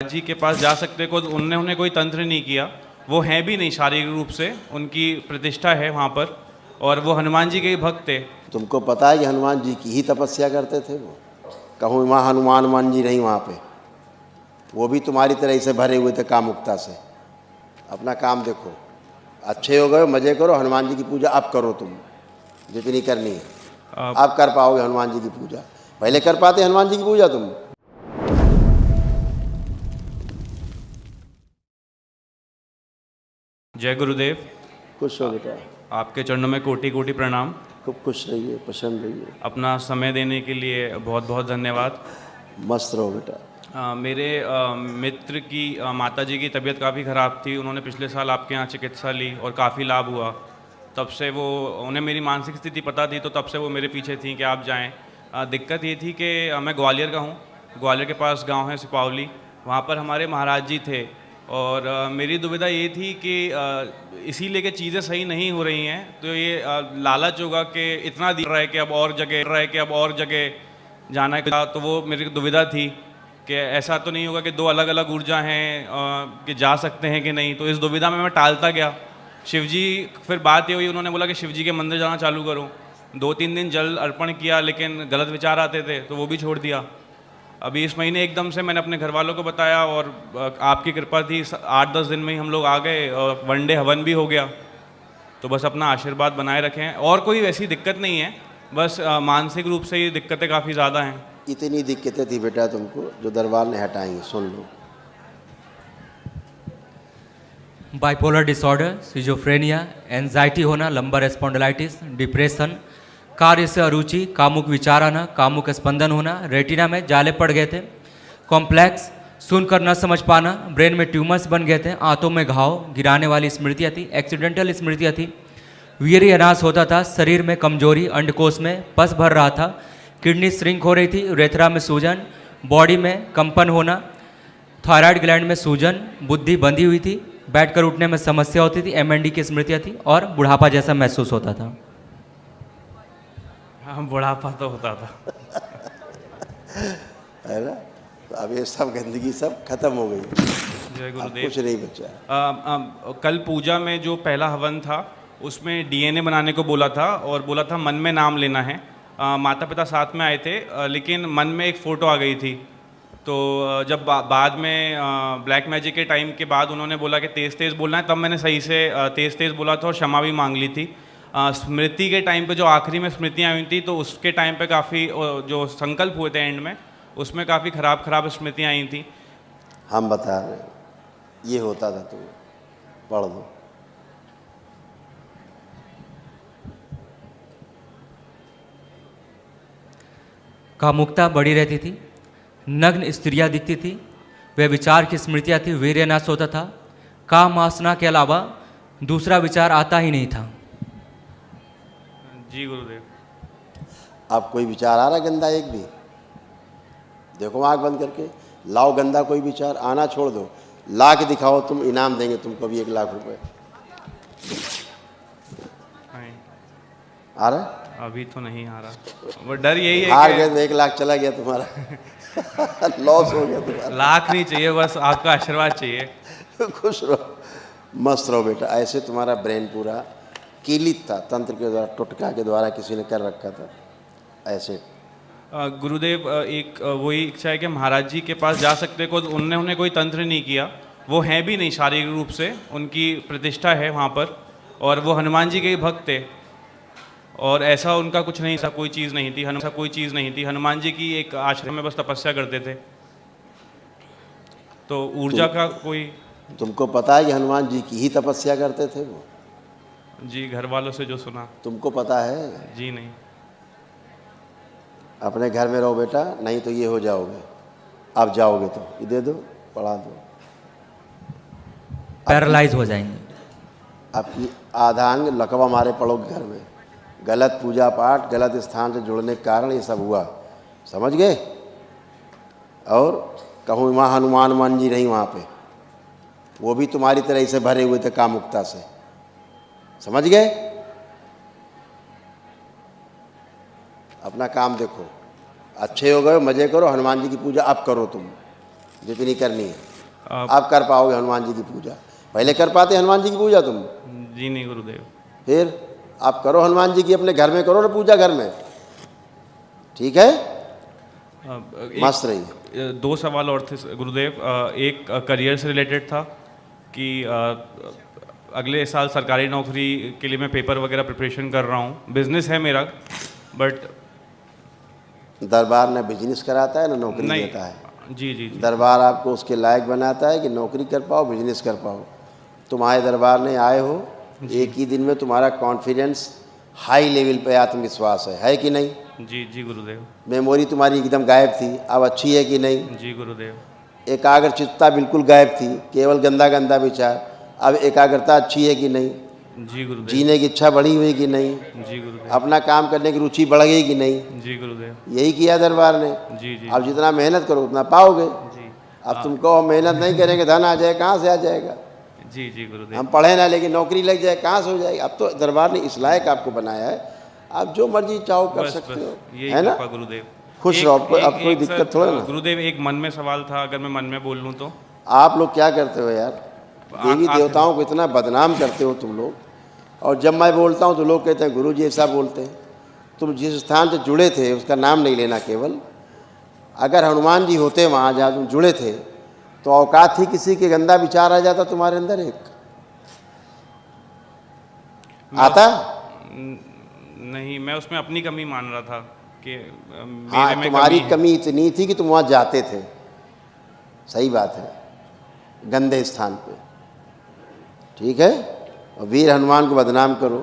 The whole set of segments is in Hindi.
जी के पास जा सकते को उन्होंने कोई तंत्र नहीं किया, वो हैं भी नहीं शारीरिक रूप से, उनकी प्रतिष्ठा है वहाँ पर और वो हनुमान जी के ही भक्त थे। तुमको पता है कि हनुमान जी की ही तपस्या करते थे वो? कहूँ वहाँ हनुमान जी नहीं वहाँ पे, वो भी तुम्हारी तरह से भरे हुए थे कामुकता से। अपना काम देखो, अच्छे हो गए, मज़े करो, हनुमान जी की पूजा अब करो, तुम जितनी करनी है अब कर पाओगे हनुमान जी की पूजा। पहले कर पाते हनुमान जी की पूजा तुम? जय गुरुदेव। खुश हो बेटा, आपके चरणों में कोटि कोटि प्रणाम। खूब खुश रहिए, प्रसन्न रहिए। अपना समय देने के लिए बहुत बहुत धन्यवाद। मस्त रहो बेटा। मेरे मित्र की माताजी की तबीयत काफ़ी ख़राब थी, उन्होंने पिछले साल आपके यहाँ चिकित्सा ली और काफ़ी लाभ हुआ। तब से वो, उन्हें मेरी मानसिक स्थिति पता थी, तो तब से वो मेरे पीछे थी कि आप जाएं। दिक्कत ये थी कि मैं ग्वालियर का हूँ, ग्वालियर के पास गांव है सिपावली, वहाँ पर हमारे महाराज जी थे और मेरी दुविधा ये थी कि इसीलिए कि चीज़ें सही नहीं हो रही हैं, तो ये लालच होगा कि इतना दिख रहा है कि अब और जगह जाना है, तो वो मेरी दुविधा थी कि ऐसा तो नहीं होगा कि दो अलग अलग ऊर्जा हैं कि जा सकते हैं कि नहीं। तो इस दुविधा में मैं टालता गया। शिवजी, फिर बात ये हुई, उन्होंने बोला कि शिवजी के मंदिर जाना चालू करो। 2-3 दिन जल अर्पण किया, लेकिन गलत विचार आते थे तो वो भी छोड़ दिया। अभी इस महीने एकदम से मैंने अपने घर वालों को बताया और आपकी कृपा थी, 8-10 दिन में ही हम लोग आ गए और वन डे हवन भी हो गया। तो बस अपना आशीर्वाद बनाए रखें, और कोई वैसी दिक्कत नहीं है, बस मानसिक रूप से ही दिक्कतें काफ़ी ज़्यादा हैं। इतनी दिक्कतें थी बेटा तुमको, जो दरबार ने हटाई, सुन लो। बाइपोलर डिसऑर्डर, सिजोफ्रेनिया, एंजाइटी होना, लंबर स्पॉन्डिलाइटिस, डिप्रेशन, कार्य से अरुचि, कामुक विचार आना, कामुक स्पंदन होना, रेटिना में जाले पड़ गए थे, कॉम्प्लेक्स, सुनकर न समझ पाना, ब्रेन में ट्यूमर्स बन गए थे, आंतों में घाव, गिराने वाली स्मृतियाँ थी, एक्सीडेंटल स्मृतियाँ थी, वीर्य ह्रास होता था, शरीर में कमजोरी, अंडकोश में पस भर रहा था, किडनी श्रिंक हो रही थी, रेथरा में सूजन, बॉडी में कंपन होना, थायराइड ग्लैंड में सूजन, बुद्धि बंधी हुई थी, बैठकर उठने में समस्या होती थी, एमएनडी की स्मृतियाँ थी और बुढ़ापा जैसा महसूस होता था। हाँ, बुढ़ापा तो होता था है ना? तो अब ये सब गंदगी सब खत्म हो गई। जय अब गुरुदेव। कुछ नहीं बचा। कल पूजा में जो पहला हवन था उसमें डीएनए बनाने को बोला था और बोला था मन में नाम लेना है। माता पिता साथ में आए थे, लेकिन मन में एक फ़ोटो आ गई थी। तो जब बाद में ब्लैक मैजिक के टाइम के बाद उन्होंने बोला कि तेज़ तेज़ बोलना है, तब मैंने सही से तेज़ तेज़ बोला था और क्षमा भी मांग ली थी। स्मृति के टाइम पे जो आखिरी में स्मृतियाँ हुई थी, तो उसके टाइम पे काफ़ी जो संकल्प हुए थे एंड में, उसमें काफ़ी खराब स्मृतियाँ आई थी। हम बता रहे हैं, ये होता था, तुम पढ़ दो। कामुकता बढ़ी रहती थी, नग्न स्त्रियाँ दिखती थी, वे विचार की स्मृतियाँ थी, वीर्यनाश होता था, काम वासना के अलावा दूसरा विचार आता ही नहीं था। जी गुरुदेव। अब कोई विचार आ रहा गंदा एक भी? देखो आँख बंद करके, लाओ गंदा कोई विचार, आना छोड़ दो, ला के दिखाओ, तुम इनाम देंगे तुमको भी 1 लाख रुपए। आ रहा? अभी तो नहीं आ रहा, वो डर यही है हार कि गए तो 1 लाख चला गया तुम्हारा लॉस हो गया तुम्हारा। लाख नहीं चाहिए, बस आपका आशीर्वाद चाहिए। खुश रहो, मस्त रहो बेटा। ऐसे तुम्हारा ब्रेन पूरा कीलित था, तंत्र के द्वारा, टुटका के द्वारा किसी ने कर रखा था ऐसे। गुरुदेव, एक वही इच्छा है कि महाराज जी के पास जा सकते को उन्होंने कोई तंत्र नहीं किया, वो हैं भी नहीं शारीरिक रूप से, उनकी प्रतिष्ठा है वहाँ पर और वो हनुमान जी के ही भक्त थे और ऐसा उनका कुछ नहीं, ऐसा कोई चीज़ नहीं थी। हनुमान जी की एक आश्रम में बस तपस्या करते थे, तो ऊर्जा का कोई। तुमको पता है कि हनुमान जी की ही तपस्या करते थे वो? जी, घर वालों से जो सुना। तुमको पता है? जी नहीं। अपने घर में रहो बेटा, नहीं तो ये हो जाओगे। अब जाओगे तो ये दे दो, पढ़ा दो, पैरालाइज हो जाएंगे। आपकी आधांग लकवा मारे पड़ोगे घर में। गलत पूजा पाठ, गलत स्थान से जुड़ने के कारण ये सब हुआ, समझ गए? और कहूँ वहाँ हनुमान जी नहीं वहाँ पे, वो भी तुम्हारी तरह से भरे हुए थे कामुकता से, समझ गए? अपना काम देखो, अच्छे हो गए, मज़े करो, हनुमान जी की पूजा अब करो, तुम जितनी करनी है आप कर पाओगे हनुमान जी की पूजा? पहले कर पाते हनुमान जी की पूजा तुम? जी नहीं गुरुदेव। फिर आप करो हनुमान जी की, अपने घर में करो ना पूजा, घर में, ठीक है? मस्त रही। दो सवाल और थे गुरुदेव। एक करियर से रिलेटेड था कि अगले साल सरकारी नौकरी के लिए मैं पेपर वगैरह प्रिपरेशन कर रहा हूँ। बिजनेस है मेरा, बट दरबार ने बिजनेस कराता है ना नौकरी नहीं। देता है? जी जी जी। दरबार आपको उसके लायक बनाता है कि नौकरी कर पाओ, बिजनेस कर पाओ। तुम आए दरबार ने आए हो, एक ही दिन में तुम्हारा कॉन्फिडेंस हाई लेवल पे, आत्मविश्वास है कि नहीं? जी जी गुरुदेव। मेमोरी तुम्हारी एकदम गायब थी, अब अच्छी है कि नहीं? जी गुरुदेव। एकाग्रचित्तता बिल्कुल गायब थी, केवल गंदा गंदा विचार, अब एकाग्रता अच्छी है कि नहीं? जी गुरुदेव। जीने की इच्छा बढ़ी हुई कि नहीं? जी गुरुदेव। अपना काम करने की रुचि बढ़ गई कि नहीं? जी गुरुदेव। यही किया दरबार ने। जी जी। अब जितना मेहनत करो उतना पाओगे। जी। अब तुमको मेहनत नहीं करेंगे धन आ जाए, कहाँ से आ जाएगा? जी जी गुरुदेव। हम पढ़े ना लेकिन नौकरी लग जाए, कहाँ से हो जाएगी? अब तो दरबार ने इस लायक आपको बनाया है, आप जो मर्जी चाहो कर बस सकते बस हो, यही है ना? कृपा गुरुदेव। खुश रहो, अब कोई दिक्कत थोड़ा ना। गुरुदेव एक मन में सवाल था, अगर मैं मन में बोल लूँ तो। आप लोग क्या करते हो यार, देवी देवताओं को इतना बदनाम करते हो तुम लोग, और जब मैं बोलता हूँ तो लोग कहते हैं गुरु जी ऐसा बोलते हैं। तुम जिस स्थान से जुड़े थे उसका नाम नहीं लेना केवल। अगर हनुमान जी होते वहाँ जहाँ तुम जुड़े थे तो औकात ही किसी के गंदा विचार आ जाता तुम्हारे अंदर, एक आता? नहीं, मैं उसमें अपनी कमी मान रहा था कि हाँ, मेरे में तुम्हारी है। कमी इतनी थी कि तुम वहाँ जाते थे। सही बात है, गंदे स्थान पे, ठीक है? और वीर हनुमान को बदनाम करो,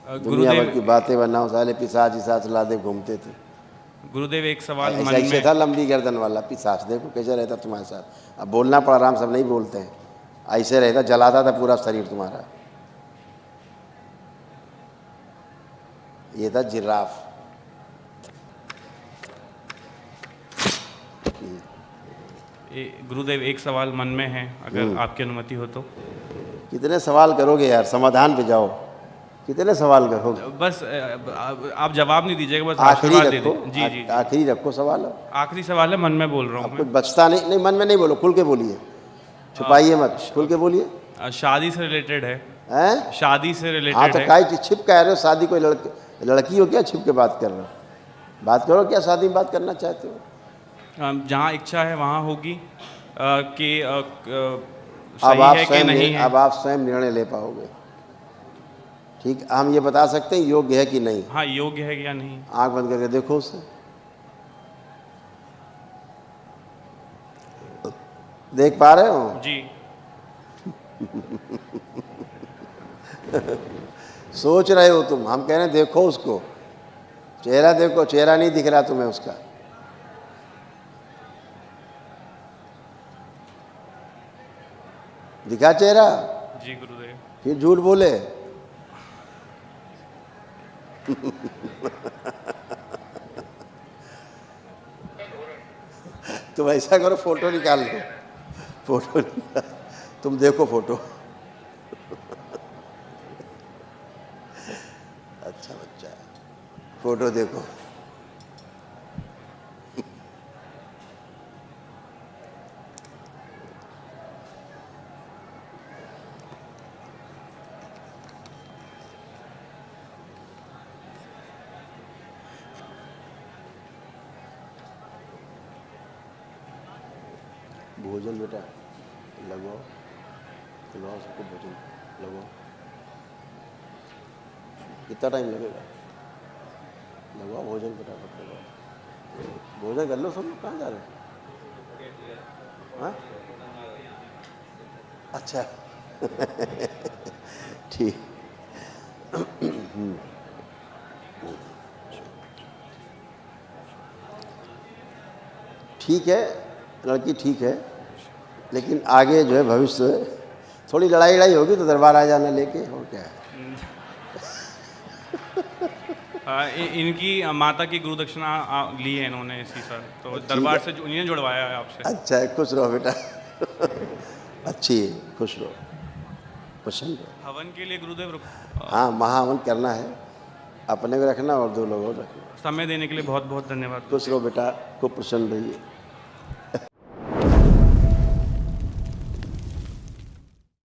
दुनिया भर की बातें बनाओ, साले पिशाच इसाच लादे घूमते थे। गुरुदेव एक सवाल मन ऐसे में था, लंबी गर्दन वाला पिशाच, देखो कैसे रहता तुम्हारे साथ। अब बोलना पड़ा, आराम सब नहीं बोलते हैं, ऐसे रहता, जलाता था पूरा शरीर तुम्हारा। ये था जिराफ। गुरुदेव एक सवाल मन में है, अगर आपकी अनुमति हो तो। कितने सवाल करोगे यार, समाधान पे जाओ। कितने सवाल करोगे? बस आप जवाब नहीं दीजिएगा, बस आखिरी आशीर्वाद दे रखो, दीजिए। जी जी। आखिरी रखो सवाल। आखिरी सवाल है, मन में बोल रहा हूँ कुछ बचता नहीं, नहीं मन में नहीं बोलो, खुल के बोलिए, छुपाइए मत, खुल के बोलिए। मैं। शादी से रिलेटेड है। हैं? शादी से हाँ रिलेटेड तो है। काई छिप कह रहे हो? शादी कोई लड़की हो क्या छिप के बात कर रहे हो? बात करो, क्या शादी में बात करना चाहते हो? जहाँ इच्छा है वहाँ होगी कि अब सही आप है कि स्वयं नहीं है। अब आप स्वयं निर्णय ले पाओगे, ठीक? हम ये बता सकते हैं योग्य है कि नहीं। हाँ, योग्य है या नहीं। आंख बंद करके देखो उसे, देख पा रहे हो? जी। सोच रहे हो तुम, हम कह रहे हैं देखो उसको, चेहरा देखो, चेहरा नहीं दिख रहा तुम्हें उसका। दिखा चेहरा? जी गुरुदेव। फिर झूठ बोले। तुम ऐसा करो, फोटो निकाल लो, फोटो निकाल, तुम देखो फोटो। अच्छा बच्चा है, फोटो देखो। भोजन बेटा लगवाओ, खिलवाओ सबको भोजन लगवाओ। कितना टाइम लगेगा? लगवाओ भोजन, फटाफट लगवाओ, भोजन कर लो सब लोग। कहाँ जा रहे हो? हाँ अच्छा ठीक। ठीक है, लड़की ठीक है, लेकिन आगे जो है भविष्य थोड़ी लड़ाई होगी तो दरबार आ जाना लेके, और क्या है। इनकी माता की गुरु दक्षिणा ली है इन्होंने इसी साल, तो दरबार से इन्हें जुड़वाया है आपसे। अच्छा है, खुश रहो बेटा। अच्छी है, खुश रहो, प्रसन्न रहो। हवन के लिए गुरुदेव हाँ, महाहवन करना है, अपने को रखना और 2 लोगों को रखना। समय देने के लिए बहुत बहुत धन्यवाद। खुश रहो बेटा, खूब प्रसन्न रहिए।